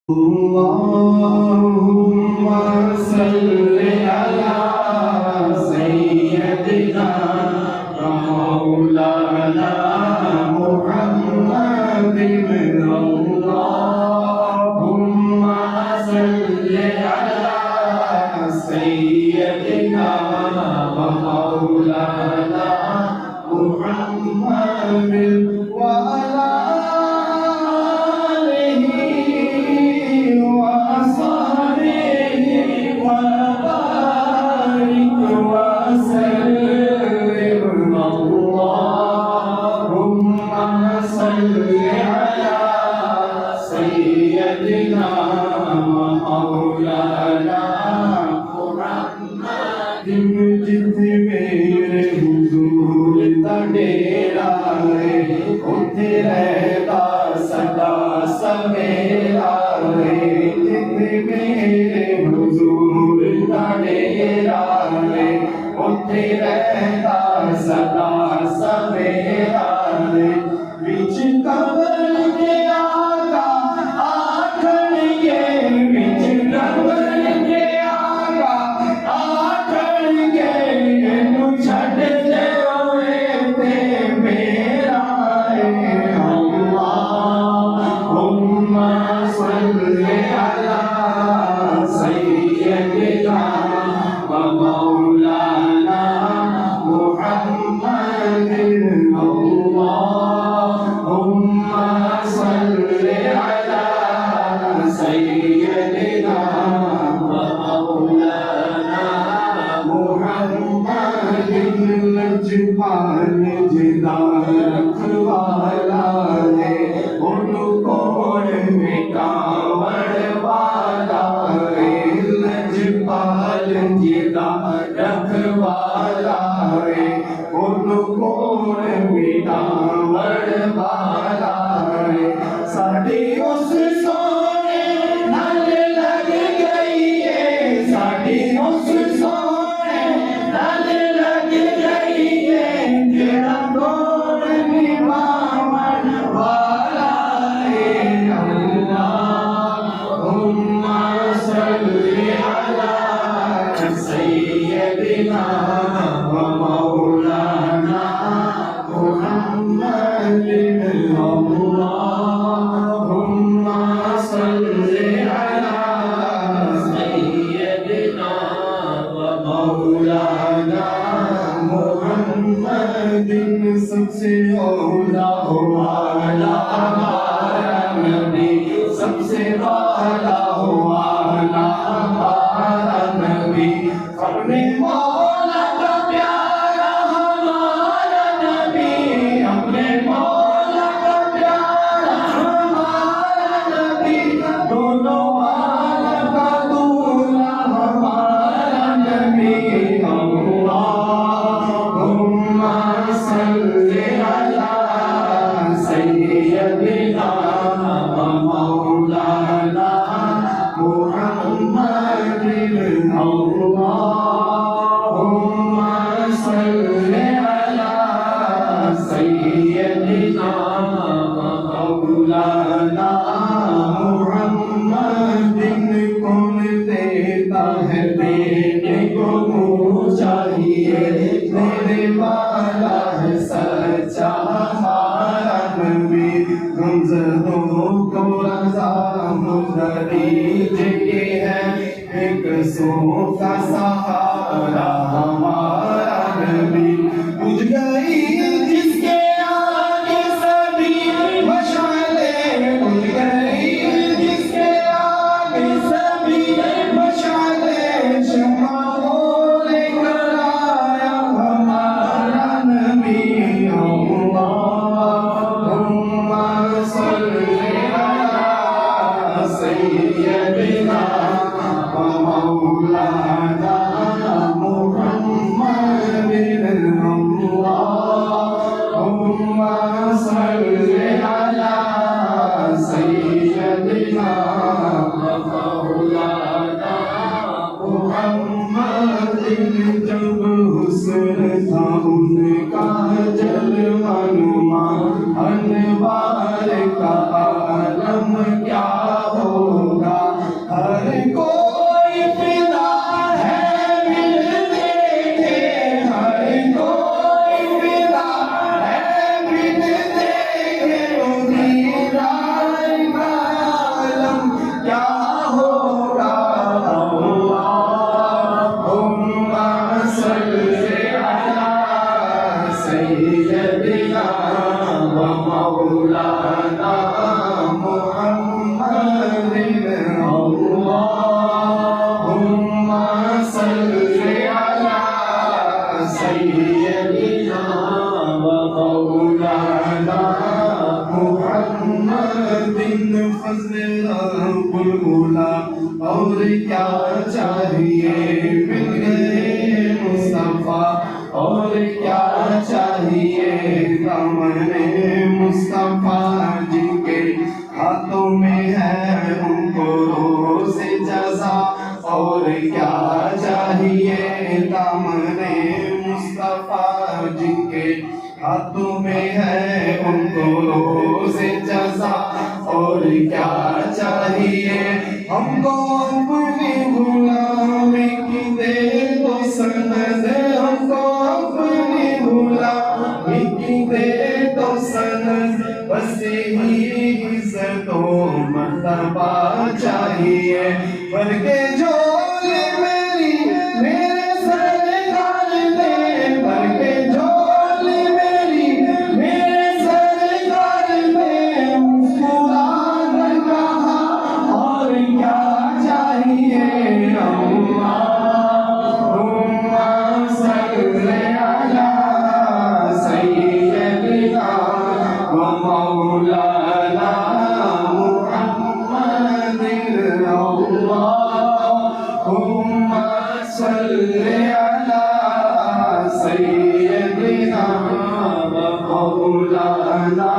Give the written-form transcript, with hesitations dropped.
अल्लाहुम्मा सल्लि अला सय्यदिना व मौलाना मुहम्मदिन। अल्लाहुम्मा सल्लि अला सय्यदिना व मौलाना मुहम्मदिन व अला जिथे मेरे हुजूर दा डेरा है उथे रहता सदा सवेरा है। जिथे मेरे हुजूर दा डेरा है उथे रहता सदा सवेरा है। विच कबर के आका आखणगे, विच कबर के आका आखणगे, इनू छड्ड दे ओए ते मेरा है। अल्लाहुम्मा सल्लि अला सय्यदिना व मौलाना मुहम्मदिन। अल्लाहुम्मा सल्लि अला सय्यदिना व मौलाना मुहम्मदिन। लजपाल जिदा रखवाला है उन्हू कौन मिटावण वाला है। लजपाल जिदा रखवाला है उन्हू कौन मिटावण वाला है। साडी उस सोने नाल लग गई है, साडी उस सोने नाल लग गई है, जेड़ा कौन निभावण वाला है। अल्लाहुम्मा सल्लि अला सय्यदिना व मौलाना मुहम्मदिन। अल्लाहुम्मा सल्लि अला सय्यदिना व मौलाना मुहम्मदिन। सबसे औला हो आला हमारा नबी, सबसे आला हो आला हमारा नबी। अपने मौला का प्यारा हमारा नबी, अपने मौला का प्यारा हमारा नबी। दोनों आलम का दूल्हा हमारा नबी। अल्लाहुम्मा सल्लि अला सय्यदिना व मौलाना मुहम्मदिन। अल्लाहुम्मा सल्लि अला सय्यदिना व मौलाना मुहम्मदिन। कौन देता है देने को मुँह चाहिए, देने वाला है सच्चा हमारा नबी। गुमज़रों को रज़ा मुदरीज के है, एक सौ का सहारा हमारा नबी। बुझ गई जिसके आगे सभी मशालें, बुझ गई जिसके आगे सभी मशालें, शमाओं लेकर आया हमारा नबी। अल्लाहुम्मा सल्लि अला सय्यदिना व मौलाना मुहम्मदिन। अल्लाहुम्मा सल्लि अला सय्यदिना व मौलाना मुहम्मदिन। जब हुस्न था उनका जलवा नुमा, अनवार का आलम क्या होगा। बुलबुला और क्या चाहिए मिल गए मुस्तफा और क्या चाहिए दामने मुस्तफा जी के हाथों में है उनको रोज़ जज़ा और क्या चाहिए दामने मुस्तफा जी के हाथों में है उनको रोज़ जज़ा और क्या चाहिए हमको अपनी गुलामी की दे दो सनद हमको अपनी गुलामी की दे दो सनद बस यही इज़्ज़तों मर्तबा चाहिए भर के झोले मेरी मेरे सरकार दे भर के झोले मेरी मेरे सरकार दे मुस्कुरा कर कहा और क्या चाहिए अल्लाहुम्मा सल्ली अला सय्यदिना व मौलाना मुहम्मदिन अल्लाहुम्मा सल्ली अला सय्यदिना व मौलाना